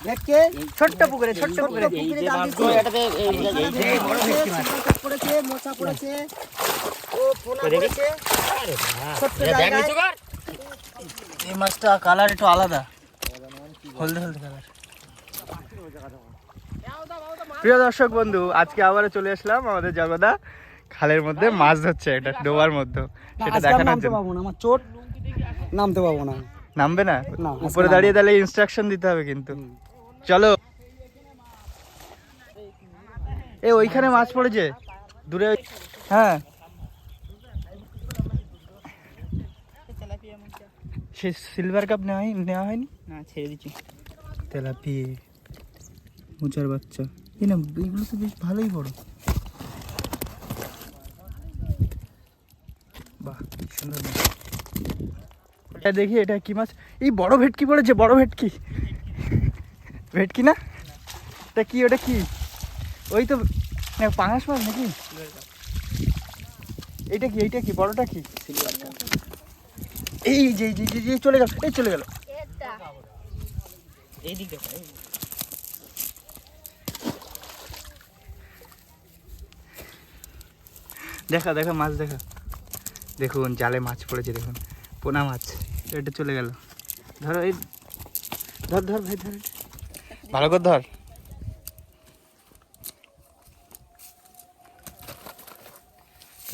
ভেটকে ছোট্ট পুকুরে জাল দিচ্ছে। পড়েছে, মোচা পড়েছে, ও পোনা পড়েছে। ছোট্ট জায়গায় এই মাছটা কালার একটু আলাদা, হলদে হলদে কালার। প্রিয় দর্শক বন্ধু, আজকে আবারও চলে আসলাম আমাদের জগদা খালের মধ্যে মাছ ধরছে, একটা ডোবার মধ্যে, সেটা দেখানোর জন্য। আমার চোট নামতে পাবো না। নামবে না? উপরে দাঁড়িয়ে তাহলে ইনস্ট্রাকশন দিতে হবে কিন্তু। চলো। এ ওইখানে মাছ পড়েছে দূরে। হ্যাঁ, সে সিলভার কাপ নেওয়া হয়নি না, ছেড়ে দিচ্ছি। তেলাপিয়া, মোচার বাচ্চা, এই না, এগুলো তো বেশ ভালোই বড়। বাহ, কি সুন্দর মাছ। এটা দেখি, এটা কি মাছ? এই বড় ভেটকি পড়েছে, বড় ভেটকি। ভেটকি না, এটা কি? ওটা কি? ওই তো পাঙাশ মাছ নাকি? এইটা কি? এইটা কি? বড়টা কি? এই যে চলে গেল, এই চলে গেল। এইদিকে দেখা দেখা মাছ দেখা। দেখুন জালে মাছ পড়েছে, দেখুন পোনা মাছ। এটা চলে গেল। ধরো, এই ধর ধর ভাই, ধর, ভালো করে ধর।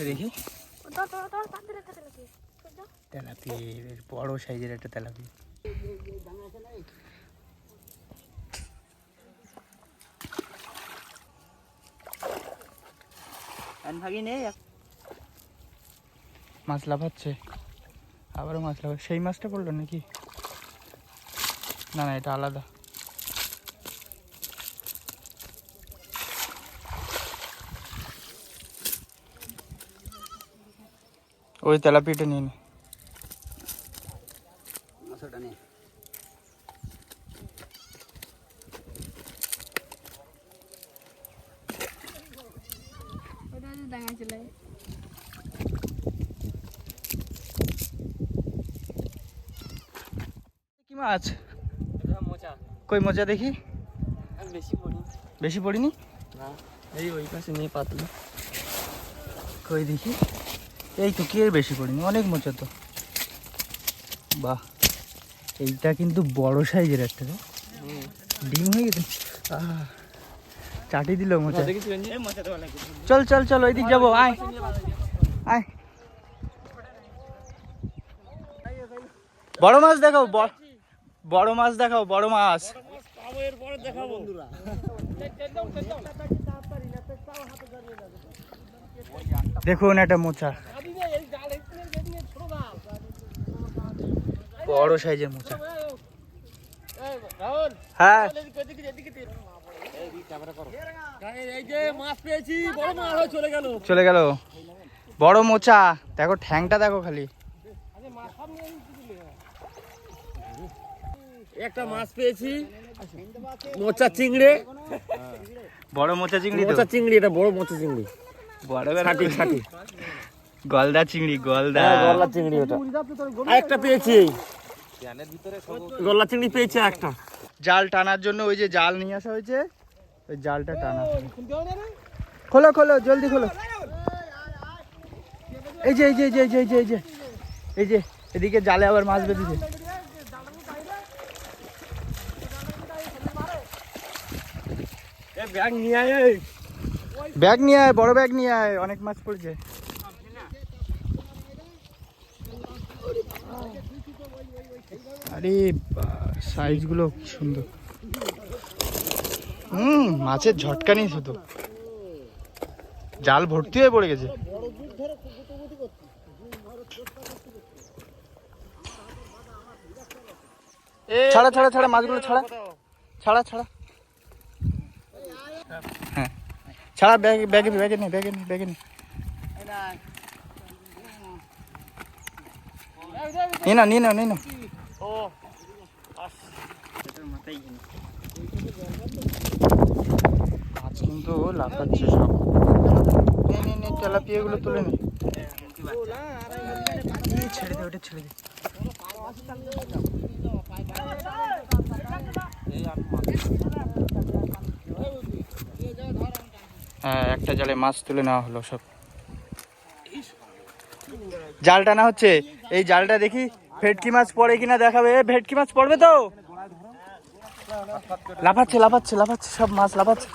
দেখি, তেলাপিয়া, বেশ বড় সাইজের একটা তেলাপিয়া। মাছ লাফাচ্ছে, আবারও মাছ লাফাচ্ছে। সেই মাছটা পড়লো নাকি? না না, এটা আলাদা। ওই তেলাপিয়াটা নিয়ে নে। কি মাছ? মোচা। কই মোচা দেখি? বেশি পড়িনি না, এই ওই পাশে নিয়ে পাতলা। কই দেখি? এই তো, কি এর বেশি পড়িনি, অনেক মোচা তো। বাহ, এইটা কিন্তু বড় সাইজের একটা, ডিম হয়ে গেছে। চাটি দিল মোচা। চল চল চল, ওইদিক যাবো, আয় আয়। বড় মাছ দেখাও, বড় মাছ দেখাও, বড় মাছ। দেখুন একটা মোচা, বড় সাইজের মোচা। হ্যাঁ, চলে গেল বড় মোচা। দেখো ঠ্যাংটা দেখো খালি। একটা মাছ পেয়েছি, মোচা চিংড়ি। বড় মোচা চিংড়ি, মোচা চিংড়ি, এটা বড় মোচা চিংড়ি, বড় ছাটি ছাটি, গলদা চিংড়ি, গলদা গলদা চিংড়ি। ওটা আরেকটা পেয়েছি, গলদা চিংড়ি পেয়েছি একটা। জাল টানার জন্য ওই যে জাল নিয়ে আসা হয়েছে, ওই জালটা টানা। খোলো খোলো, জলদি খোলো। এই যে এই যে এই যে এই যে এই যে এই যে এদিকে জালে আবার মাছ বেঁধেছে। ব্যাগ নিয়ে আয়, ব্যাগ নিয়ে আয়, বড় ব্যাগ নিয়ে আয়, অনেক মাছ পড়েছে। আরে সাইজ গুলো কি সুন্দর। মাছের ঝটকা নেই, শুধু জাল ভর্তি হয়ে পড়ে গেছে। ছাড়া ছাড়া ছাড়া, মাছগুলো ছাড়া ছাড়া ছাড়া। হ্যাঁ, ছাড়া। ব্যাগে ব্যাগে ব্যাগে নে, ব্যাগে নে, ব্যাগে নে। নিয়ে নাও, নিয়ে নাও, নিয়ে নাও। মাছ কিন্তু লাফাচ্ছে সব। নে নে, তেলাপিয়া গুলো তুলে নে। ছেড়ে দে, ওটা ছেড়ে দে। হ্যাঁ, একটা জালে মাছ তুলে নেওয়া হলো সব। জাল টানা হচ্ছে, এই জালটা দেখি ভেটকি মাছ পড়ে কিনা দেখাবে। ভেটকি মাছ পড়বে তো? লাফাচ্ছে লাফাচ্ছে লাফাচ্ছে, সব মাছ লাফাচ্ছে।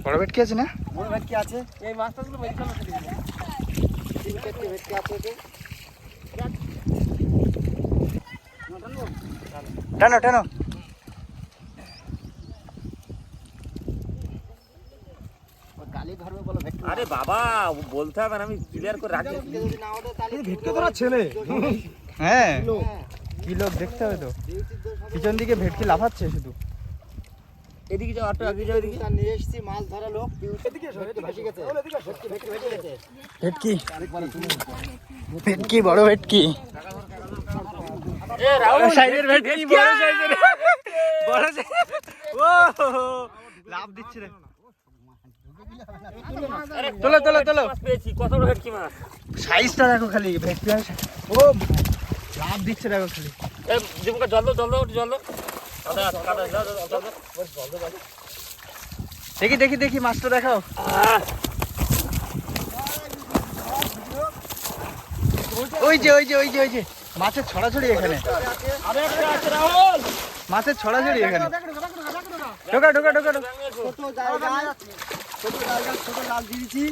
বড় ভেটকি আছে না? বড় ভেটকি আছে, এই মাছটা গুলো মেরে ফেলো। ভেটকি আছে তো, টানো টানো। গালি ধরবে বলো ভেটকি। আরে বাবা বলতে হবে না, আমি ক্লিয়ার করে রাখছি। যদি না ওঠে তাহলে ভেটকি ধরা ছেলে। হ্যাঁ, কি লোক দেখতে হবে তো। পিছন দিকে ভেটকি লাফাচ্ছে শুধু। এদিকে যাও, আটটা আগে যাও, এদিকে নিয়ে এসেছি মাছ ধরা লোক। এদিকে ভেসে গেছে। ভেটকি ভেটকি, বড় ভেটকি। এ রাহুল সাইজের ভেটকি, বড় সাইজের, বড় সাইজের। ও লাফ দিচ্ছে রে। তোলো তোলো তোলো। মাছ পেয়েছি, কত বড় ভেটকি মাছ। সাইজটা দেখো খালি ভেটকি। ও লাফ দিচ্ছে দেখো খালি। এই দিমুকা জল দাও, জল দাও, জল দাও। কাদা কাদা জল দাও, জল দাও। দেখি দেখি দেখি মাছটা দেখাও। ওই যে ওই যে ওই যে ওই যে মাছের ছড়াছড়ি এখানে, আরে একটা আছে রাহুল। মাছের ছড়াছড়ি এখানে। ঢোকা ঢোকা ঢোকা ঢোকা। ছোট জায়গায় ছোট জাল দিয়েছি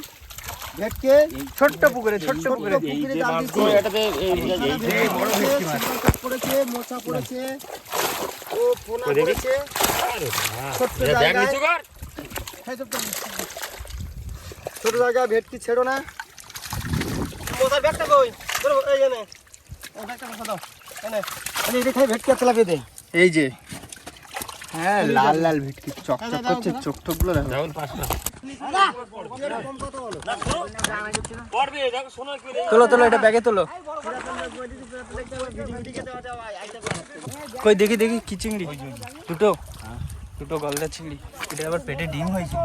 ভেটকে। ছোট্ট পুকুরে, ছোট্ট পুকুরে। পুকুরে জাল দিয়েছি। এটাতে এই বড় ভেটকি মাছ। পড়েছে, মোচা পড়েছে, ও পোনা দেখি। পড়েছে। ছোট্ট ব্যাগ জায়গায় নিচু কর। ছোট জায়গায় ভেটকি ছেড়ো না। মোচার ব্যাগটা কই? ধরো, এই এনে। এই ব্যাগটা বসা দাও। এনে। এনে এটা খাই ভেটকি একটা লাগিয়ে দে। এই যে, হ্যাঁ, লাল লাল ভেটকি চকচক করছে, চোখ টোক গুলো দেখো। রাহুল পাঁচটা। কম কত বলো? পড়বে, দেখো শোনো কি রে। তোলো তোলো, এটা ব্যাগে তোলো। কই দেখি দেখি, কি চিংড়ি? দুটো, দুটো গলদা চিংড়ি। এটা আবার পেটে ডিম হয়েছে।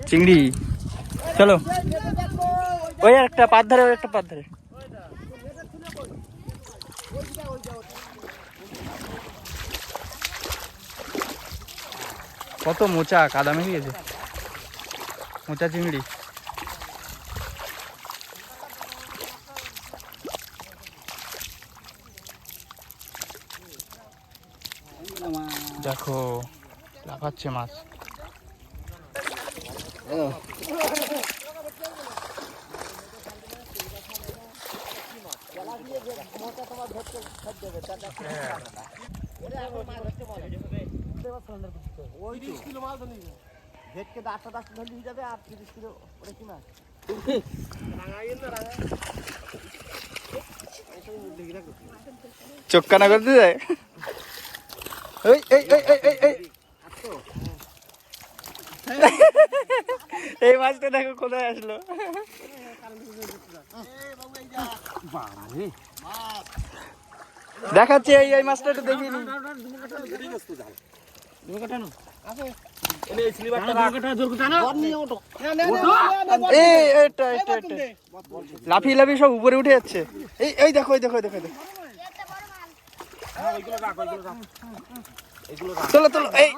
চিংড়ি, চলো। ওই একটা পাত ধরে, ওই একটা পাত ধরে। কত মোচা, কাদা মেরে গেছে। মোচা চিংড়ি। দেখো লাফাচ্ছে মাছ। ওই 30 কিলো মাছ ধরে নিয়ে ভেটকে 10টা ধরে নিয়ে যাবে আর 30 কিলো ওটা কি মাছ? চোখ কানা করতে যায়। এই এই এই এই এই এই এই মাছটা দেখো কোথায় আসলো। দেখাচ্ছি, এই এই মাছটা একটু দেখিনি। এনে স্লিপারটা রাখ। এই এটা এটা এটা লাফিয়ে লাফিয়ে সব উপরে উঠে যাচ্ছে। এই এই দেখো, এই দেখো, এই দেখো, এই দেখো। তোলো তোলো। এই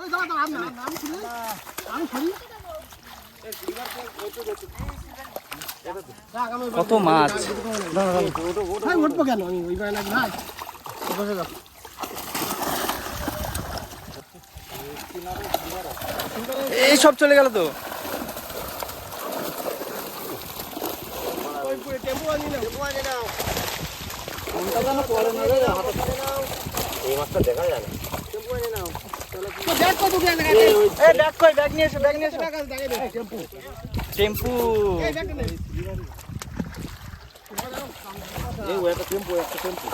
কত মাছ। উঠবো কেন আমি ওই ভাই নাকি ভাই এই সব চলে গেল তো। এই মাছটা দেখা যায় না। এই ব্যাগ কই? ব্যাগ নিয়ে এসো, ব্যাগ নিয়ে এসো। টেম্পু। এই একটা টেম্পো, একটা টেম্পো।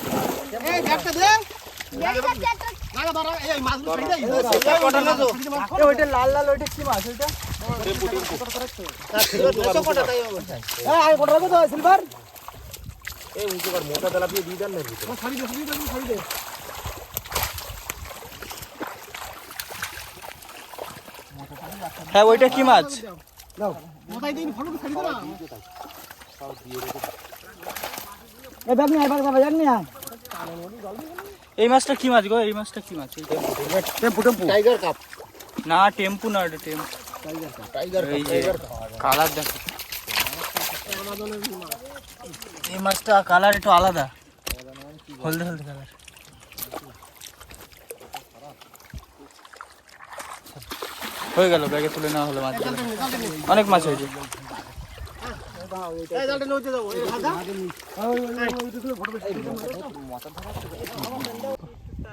ওইটা লাল লাল, ওইটা কি মাছ? ওইটা টেম্পো, টেম্পো। সিলভার এই উঁচু কর, মোটা তেলা দিয়ে দিয়ে দেন না ভিতরে। হ্যাঁ, ওইটা কি মাছ? এই মাছটা কি মাছ গো? এই মাছটা কি মাছ? Tiger cup. না টেম্পু না, এটা টেম্পু। এই যে কালার দেখো, এই মাছটা কালার একটু আলাদা, হলদে হলদে কালার। হয়ে গেল, ব্যাগে তুলে নেওয়া হলো মাছ। অনেক মাছ হয়েছে।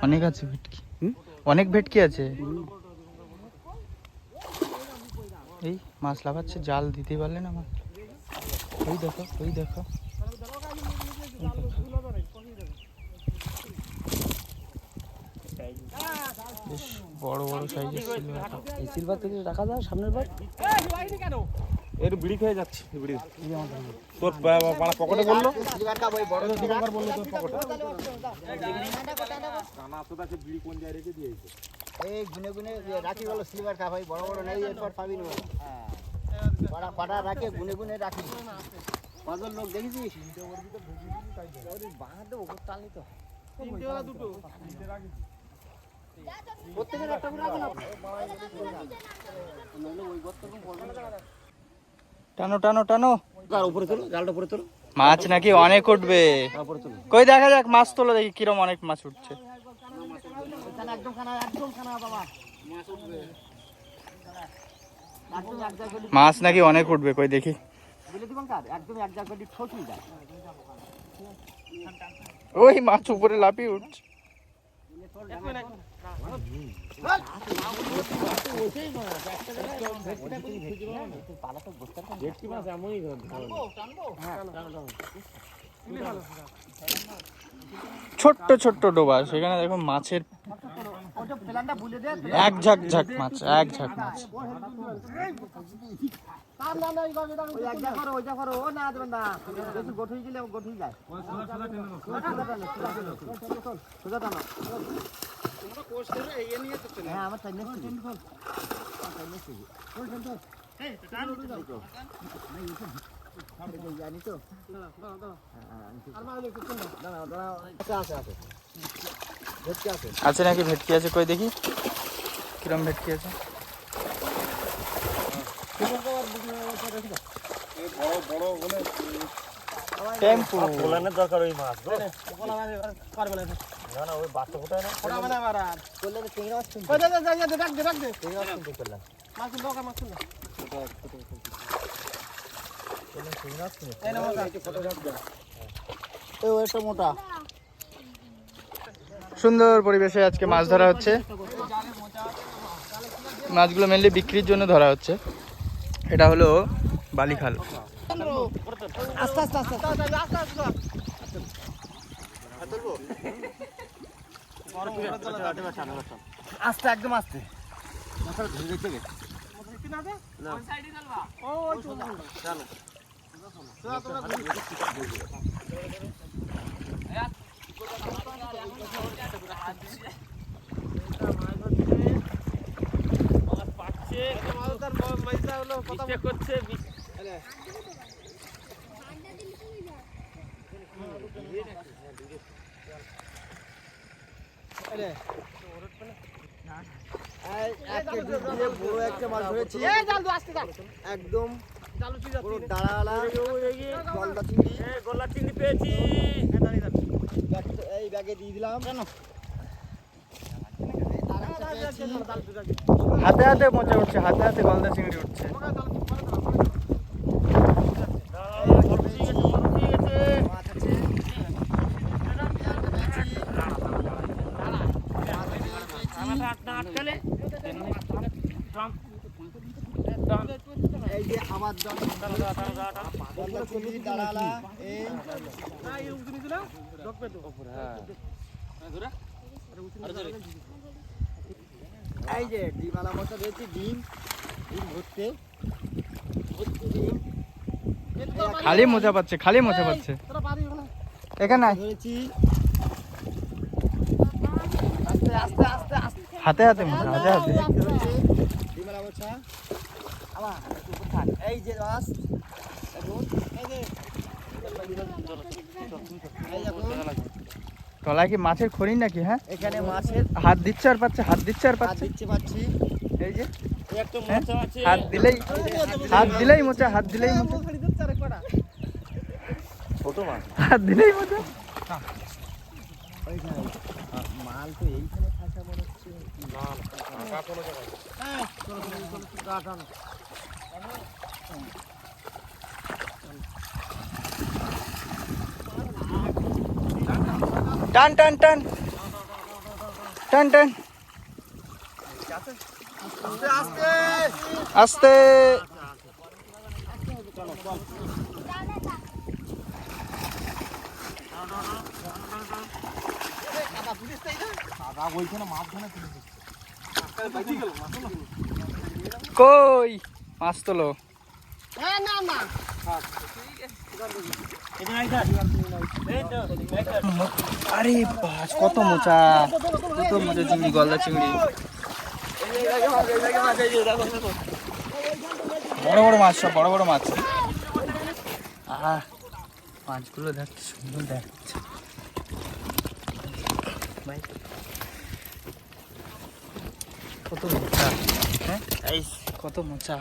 অনেক আছে ভেটকি, অনেক ভেটকি আছে। এই মাছ লাফাচ্ছে, জাল দিতে পারলে না মাছ। ওই দেখো, ওই দেখো, বেশ বড় বড় সাইজের সিলভার। এই সিলভার থেকে রাখা যায় সামনের বার। এর বিড়ি খেয়ে যাচ্ছে, বিড়ি তোর পাড়া পকেটে বললো, সিলভার কাপ ওই বড় দুবার বললো তোর পকেটে কানা তো তাকে বিড়ি কোন জায়গায় রেখে দিয়েছে। এই গুনে গুনে রাখি গেল সিলভার কাপ, ওই বড় বড় নেই, এরপর পাবি না। পাড়া পাড়া রাখে গুনে গুনে রাখি। কজন লোক দেখেছিস? বাঁধে ওপর টানলি তো দুটো প্রত্যেকের একটা করে রাখুন। টানো টানো টানো, উপরে তোলো, জালটা উপরে তোলো। মাছ নাকি অনেক উঠবে। কই দেখা যাক, মাছ তোলো দেখি কিরম অনেক মাছ উঠছে। একদম খানা, একদম খানা বাবা, মাছ উঠবে। মাছ নাকি অনেক উঠবে, কই দেখি। বুঝলে দিবেন কার একদম এক জায়গায় ঠকি যায়। ওই মাছ উপরে লাফিয়ে উঠছে। ছোট্ট ছোট্ট ডোবা, সেখানে দেখো মাছের এক ঝাঁক ঝাঁক মাছ, এক ঝাঁক মাছ। আছে নাকি ভেটকি আছে, কই দেখি কিরম ভেটকি আছে। টেম্পু পোলানের দরকার ওই মাছ গো। না না ওই বাচ্চা কোথায় না মোটা। সুন্দর পরিবেশে আজকে মাছ ধরা হচ্ছে। মাছগুলো মেনলি বিক্রির জন্য ধরা হচ্ছে। এটা হলো বালিখাল। আস্তে আস্তে আস্তে আস্তে একদম আস্তে। একদম গোলা চিংড়ি পেয়েছি। এই ব্যাগে দিয়ে দিলাম। হাতে হাতে মোচা উঠছে, হাতে হাতে গলদা চিংড়ি উঠছে। এই যে আমার দাঁড়ালা এই যে ডিমালা মশা রয়েছে, ডিম ডিম ভরতে ডিম। খালি মোচা পাচ্ছে, খালি মোচা পাচ্ছে। এখানে আয়। ধরেছি আস্তে আস্তে আস্তে আস্তে হাতে হাতে মোচা, হাতে হাতে। ডিমালা মশা আবার এই যে মাছ, এই যে তলায় কি মাছের খড়ি নাকি? হ্যাঁ, এখানে মাছের হাত দিচ্ছে আর পাচ্ছে, হাত দিচ্ছে আর হাত পাচ্ছে। দিচ্ছি পাচ্ছি। এই যে একটা হ্যাঁ? মোচা আছে। হাত দিলেই মোচা, হাত দিলেই মোচা, ছোট মাছ। হাত দিলেই মোচা। মাল তো এইখানে ফাঁসা মনে হচ্ছে। টান টান টান টান টান, আস্তে। কই মাছ তোলো? আরে বাস, কত মোচা, কত মোচা চিংড়ি, গলদা চিংড়ি, বড় বড় মাছ, সব বড় বড় মাছ। মাছগুলো দেখতে সুন্দর দেখাচ্ছে ভাই, কত মোচা। হ্যাঁ, কত মোচা।